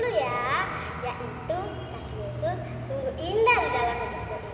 dulu ya, yaitu kasih Yesus sungguh indah di dalam hidupku ini.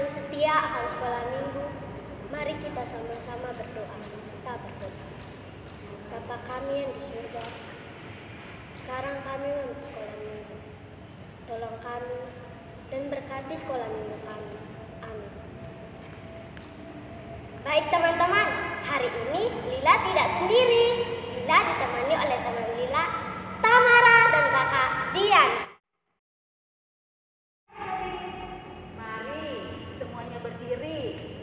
Setia akan sekolah minggu, mari kita sama-sama berdoa. Kita berdoa. Bapa kami yang di surga, sekarang kami mau sekolah minggu. Tolong kami dan berkati sekolah minggu kami. Amin. Baik teman-teman, hari ini Lila tidak sendiri. Lila ditemani oleh teman Lila, Tamara dan kakak Dian.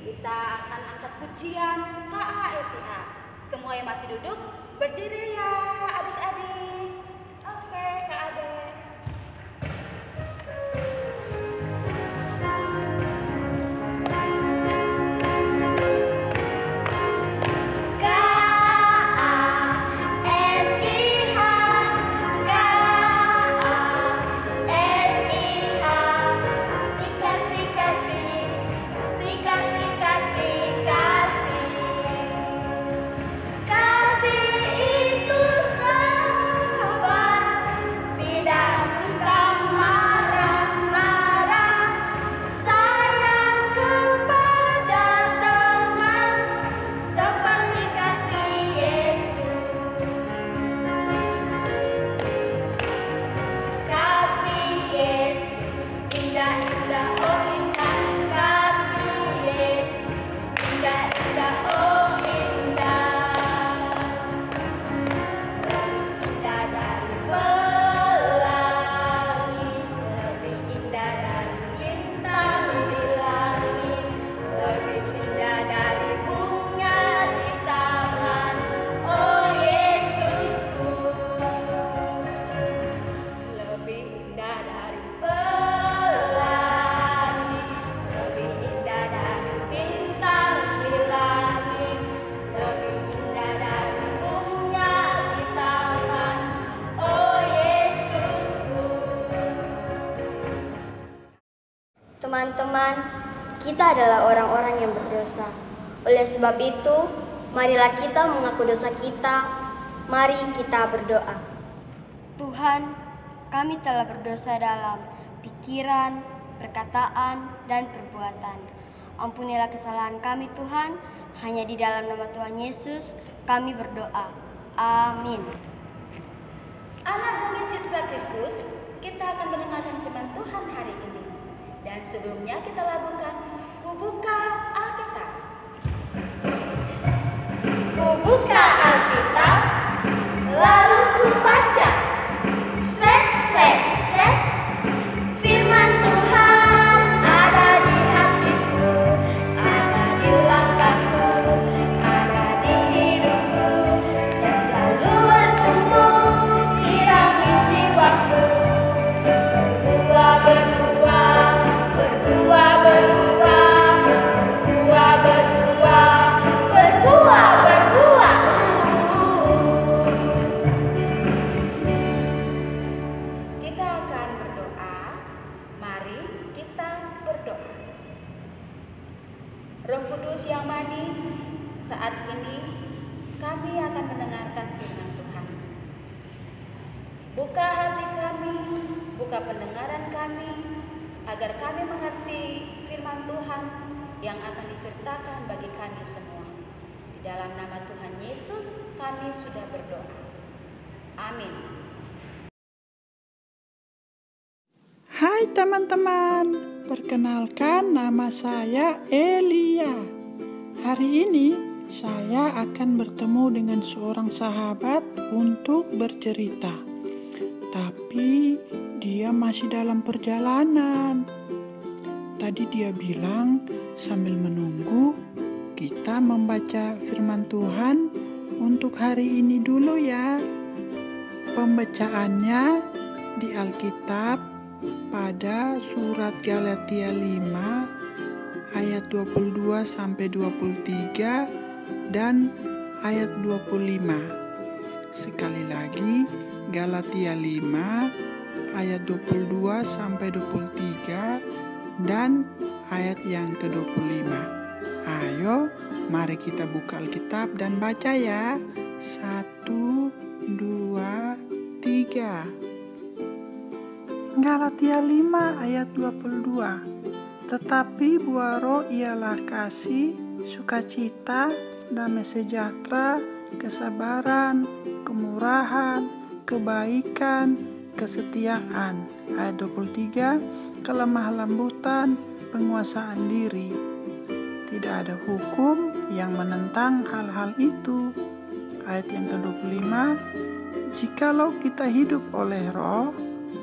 Kita akan angkat pujian KASIA. Semua yang masih duduk, berdiri ya adik-adik. Oke, Kak Ade. Teman-teman, kita adalah orang-orang yang berdosa. Oleh sebab itu, marilah kita mengaku dosa kita. Mari kita berdoa. Tuhan, kami telah berdosa dalam pikiran, perkataan, dan perbuatan. Ampunilah kesalahan kami Tuhan, hanya di dalam nama Tuhan Yesus kami berdoa. Amin. Anak kami Citra Kristus, kita akan mendengarkan firman Tuhan hari ini. Dan sebelumnya kita lakukan Kubuka Alkitab. Kubuka Alkitab, lalu kubaca. Sek, sek, sek. Firman Tuhan ada di hatiku, ada di langkahku, ada di hidupku, dan selalu bertumbuh, sirami jiwaku. Berbuah, berbuah, berbuah, berbuah, berbuah, berbuah, berbuah, berbuah. Kita akan berdoa. Mari kita berdoa. Roh Kudus yang manis, saat ini kami akan mendengarkan firman Tuhan. Buka hati kami, buka pendengaran kami, agar kami mengerti firman Tuhan yang akan diceritakan bagi kami semua. Di dalam nama Tuhan Yesus kami sudah berdoa. Amin. Hai teman-teman, perkenalkan nama saya Elia. Hari ini saya akan bertemu dengan seorang sahabat untuk bercerita. Tapi dia masih dalam perjalanan. Tadi dia bilang sambil menunggu kita membaca firman Tuhan untuk hari ini dulu ya. Pembacaannya di Alkitab pada surat Galatia 5 ayat 22 sampai 23 dan ayat 25. Sekali lagi Galatia 5 ayat 22 sampai 23 dan ayat yang ke-25. Ayo, mari kita buka Alkitab dan baca ya. 1, 2, 3. Galatia 5 ayat 22. Tetapi buah roh ialah kasih, sukacita, damai sejahtera, kesabaran, kemurahan, kebaikan, kesetiaan. Ayat 23, kelemah lembutan, penguasaan diri. Tidak ada hukum yang menentang hal-hal itu. Ayat yang ke-25, jikalau kita hidup oleh roh,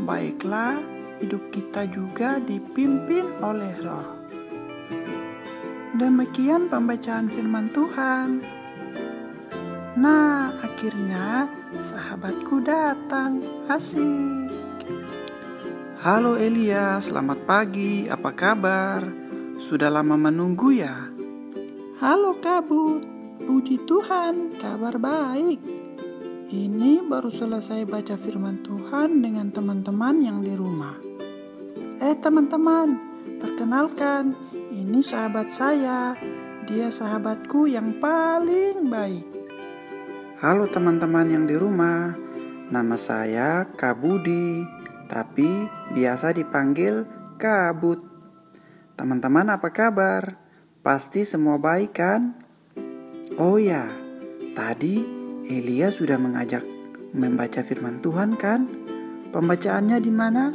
baiklah hidup kita juga dipimpin oleh roh. Demikian pembacaan firman Tuhan. Nah, akhirnya sahabatku datang. Asik. Halo Elia, selamat pagi. Apa kabar? Sudah lama menunggu ya? Halo Kabut. Puji Tuhan, kabar baik. Ini baru selesai baca firman Tuhan dengan teman-teman yang di rumah. Teman-teman, perkenalkan, ini sahabat saya. Dia sahabatku yang paling baik. Halo teman-teman yang di rumah, nama saya Kabudi, tapi biasa dipanggil Kabut. Teman-teman apa kabar? Pasti semua baik kan? Oh ya, tadi Elia sudah mengajak membaca firman Tuhan kan? Pembacaannya di mana?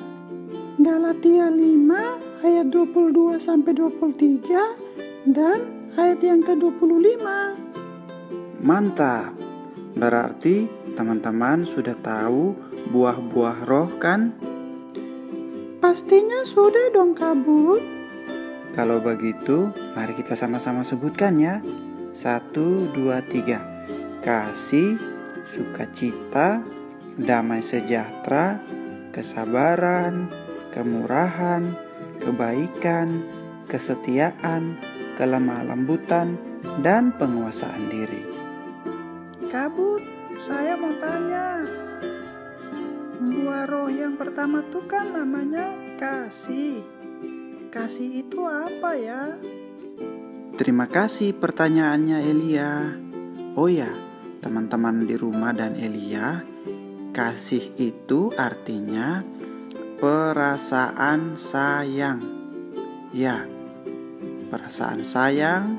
Galatia 5 ayat 22 sampai 23 dan ayat yang ke-25. Mantap. Berarti teman-teman sudah tahu buah-buah roh kan? Pastinya sudah dong Kabut. Kalau begitu, mari kita sama-sama sebutkan ya. 1, 2, 3. Kasih, sukacita, damai sejahtera, kesabaran, kemurahan, kebaikan, kesetiaan, kelemah lembutan, dan penguasaan diri. Kabut, saya mau tanya. Buah roh yang pertama tuh kan namanya kasih. Kasih itu apa ya? Terima kasih pertanyaannya Elia. Oh ya, teman-teman di rumah dan Elia, kasih itu artinya perasaan sayang. Ya, perasaan sayang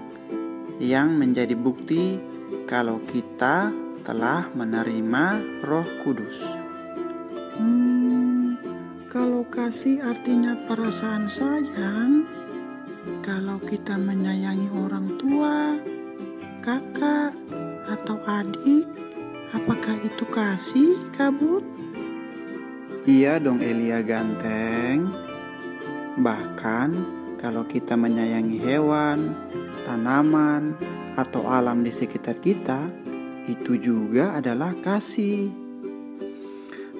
yang menjadi bukti kalau kita telah menerima Roh Kudus. Kalau kasih artinya perasaan sayang, kalau kita menyayangi orang tua, kakak, atau adik, apakah itu kasih, Kabut? Iya dong Elia ganteng. Bahkan kalau kita menyayangi hewan, tanaman, atau alam di sekitar kita, itu juga adalah kasih.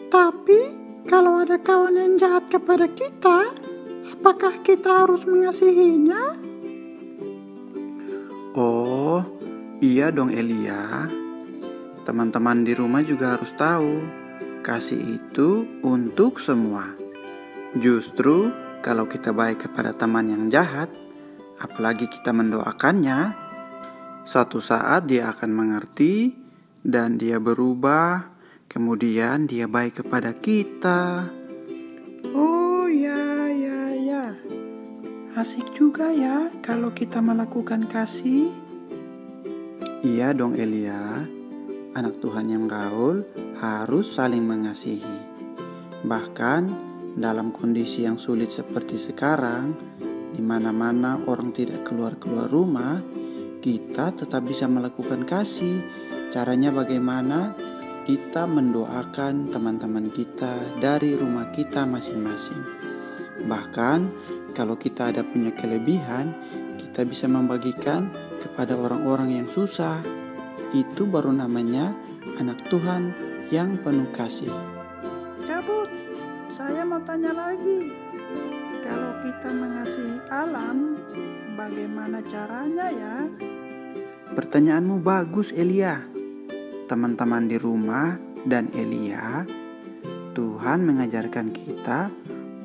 Tapi kalau ada kawan yang jahat kepada kita, apakah kita harus mengasihinya? Oh, iya dong Elia. Teman-teman di rumah juga harus tahu, kasih itu untuk semua. Justru kalau kita baik kepada teman yang jahat, apalagi kita mendoakannya, suatu saat dia akan mengerti dan dia berubah, kemudian dia baik kepada kita. Oh ya. Asik juga ya kalau kita melakukan kasih. Iya dong Elia. anak Tuhan yang gaul harus saling mengasihi. Bahkan dalam kondisi yang sulit seperti sekarang, di mana-mana orang tidak keluar-keluar rumah, kita tetap bisa melakukan kasih. Caranya bagaimana? Kita mendoakan teman-teman kita dari rumah kita masing-masing. Bahkan kalau kita ada punya kelebihan, kita bisa membagikan kepada orang-orang yang susah. Itu baru namanya anak Tuhan yang penuh kasih. Kabut, saya mau tanya lagi. Kalau kita mengasihi alam, bagaimana caranya ya? Pertanyaanmu bagus, Elia. Teman-teman di rumah dan Elia, Tuhan mengajarkan kita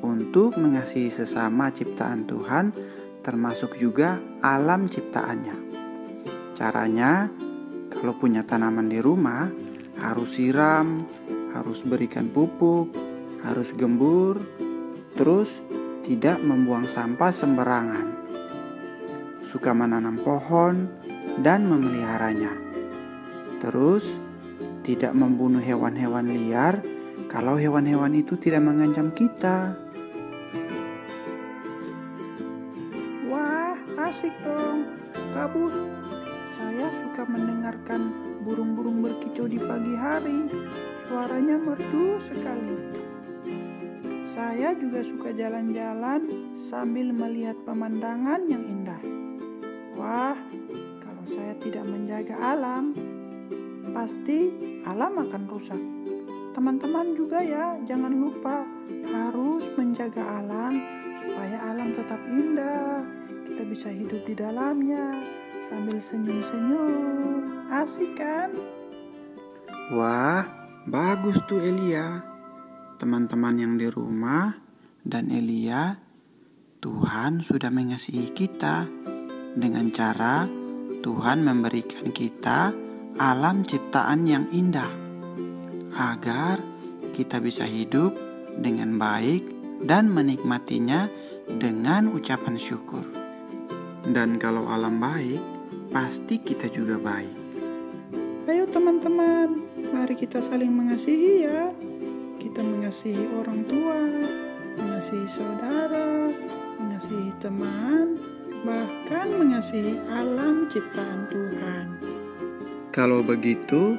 untuk mengasihi sesama ciptaan Tuhan, termasuk juga alam ciptaannya. Caranya, kalau punya tanaman di rumah, harus siram, harus berikan pupuk, harus gembur, terus tidak membuang sampah sembarangan. Suka menanam pohon dan memeliharanya. Terus, tidak membunuh hewan-hewan liar kalau hewan-hewan itu tidak mengancam kita. Wah, asik dong. Kabut, saya suka mendengarkan burung-burung berkicau di pagi hari. Suaranya merdu sekali. Saya juga suka jalan-jalan sambil melihat pemandangan yang indah. Wah, kalau saya tidak menjaga alam, pasti alam akan rusak. Teman-teman juga ya, jangan lupa harus menjaga alam supaya alam tetap indah. Kita bisa hidup di dalamnya sambil senyum-senyum. Asik kan? Wah, bagus tuh Elia. Teman-teman yang di rumah dan Elia, Tuhan sudah mengasihi kita dengan cara Tuhan memberikan kita alam ciptaan yang indah agar kita bisa hidup dengan baik dan menikmatinya dengan ucapan syukur. Dan kalau alam baik, pasti kita juga baik. Ayo teman-teman, mari kita saling mengasihi ya. Kita mengasihi orang tua, mengasihi saudara, mengasihi teman, bahkan mengasihi alam ciptaan Tuhan. Kalau begitu,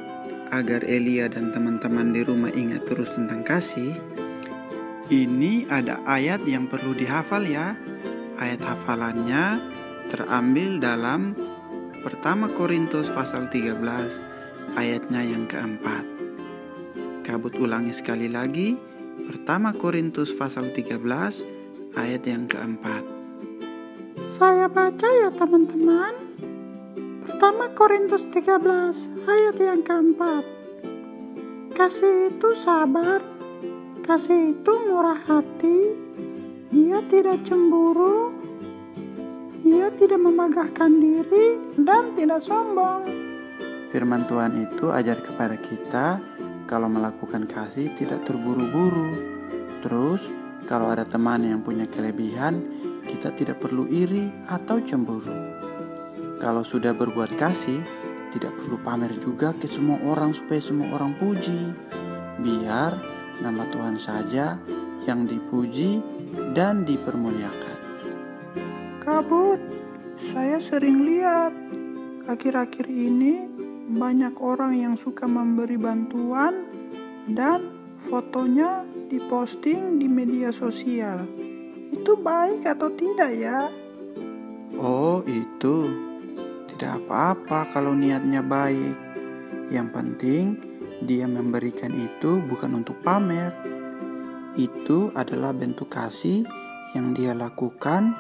agar Elia dan teman-teman di rumah ingat terus tentang kasih, ini ada ayat yang perlu dihafal ya. Ayat hafalannya terambil dalam 1 Korintus pasal 13 ayatnya yang keempat. Kabut ulangi sekali lagi, 1 Korintus pasal 13 ayat yang keempat. Saya baca ya teman-teman. 1 Korintus 13 ayat yang keempat. Kasih itu sabar, kasih itu murah hati, ia tidak cemburu, ia tidak membanggakan diri dan tidak sombong. Firman Tuhan itu ajar kepada kita kalau melakukan kasih tidak terburu-buru. Terus kalau ada teman yang punya kelebihan, kita tidak perlu iri atau cemburu. Kalau sudah berbuat kasih, tidak perlu pamer juga ke semua orang supaya semua orang puji. Biar nama Tuhan saja yang dipuji dan dipermuliakan. Kabut, saya sering lihat akhir-akhir ini banyak orang yang suka memberi bantuan dan fotonya diposting di media sosial. Itu baik atau tidak ya? Oh, itu tidak apa-apa kalau niatnya baik. Yang penting dia memberikan itu bukan untuk pamer. Itu adalah bentuk kasih yang dia lakukan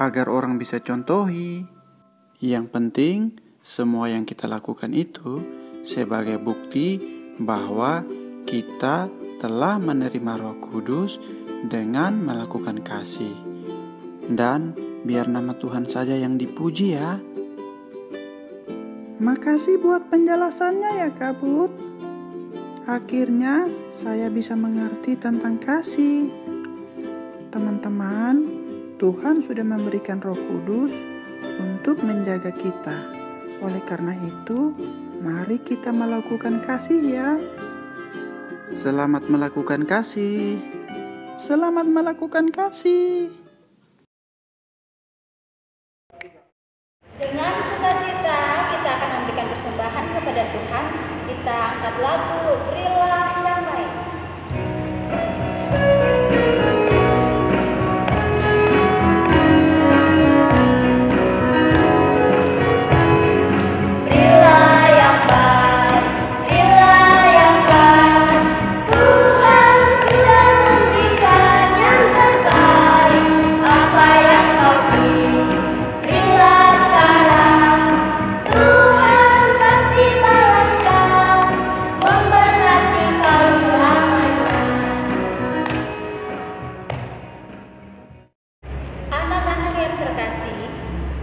agar orang bisa contohi. Yang penting semua yang kita lakukan itu sebagai bukti bahwa kita telah menerima Roh Kudus dengan melakukan kasih. Dan biar nama Tuhan saja yang dipuji ya. Makasih buat penjelasannya ya Kabut. Akhirnya saya bisa mengerti tentang kasih. Teman-teman, Tuhan sudah memberikan Roh Kudus untuk menjaga kita. Oleh karena itu, Mari kita melakukan kasih ya. Selamat melakukan kasih. Selamat melakukan kasih. Dengan sukacita kita akan memberikan persembahan kepada Tuhan. Kita angkat lagu Berilah yang Baik.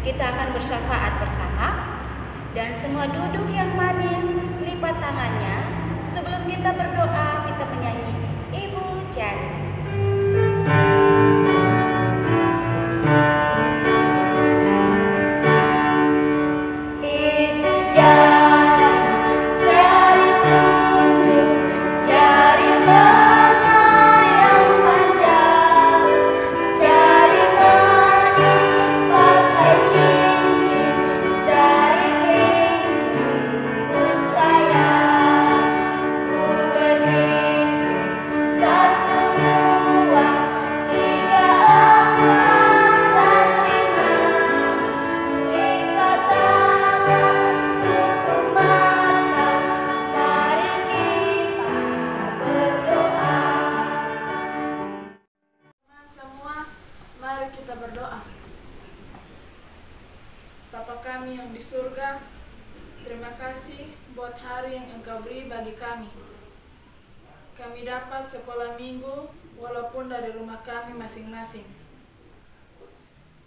Kita akan bersyafaat bersama dan semua duduk yang manis, lipat tangannya. Sebelum kita berdoa, kita menyanyi Ibu Jani. Bapa kami yang di surga, terima kasih buat hari yang Engkau beri bagi kami. Kami dapat sekolah minggu walaupun dari rumah kami masing-masing.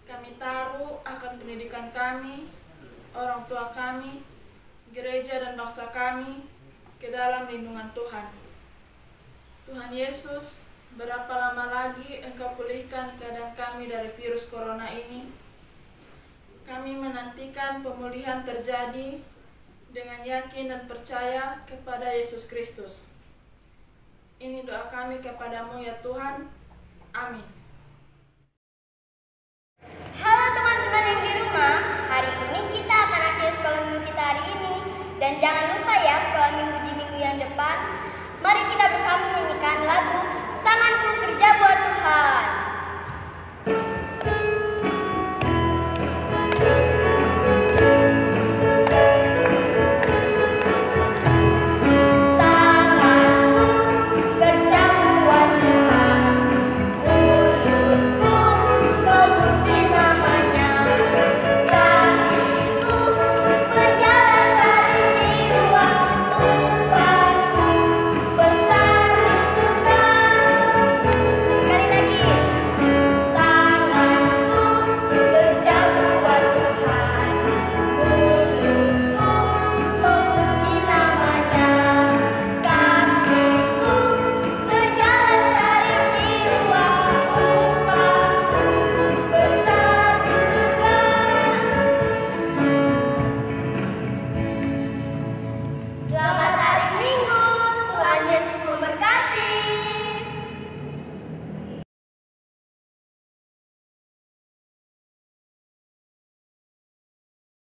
Kami taruh akan pendidikan kami, orang tua kami, gereja dan bangsa kami ke dalam lindungan Tuhan. Tuhan Yesus, berapa lama lagi Engkau pulihkan keadaan kami dari virus corona ini? Kami menantikan pemulihan terjadi dengan yakin dan percaya kepada Yesus Kristus. Ini doa kami kepadamu ya Tuhan. Amin. Halo teman-teman yang di rumah, hari ini kita akan akhiri sekolah minggu kita hari ini. Dan jangan lupa ya, sekolah minggu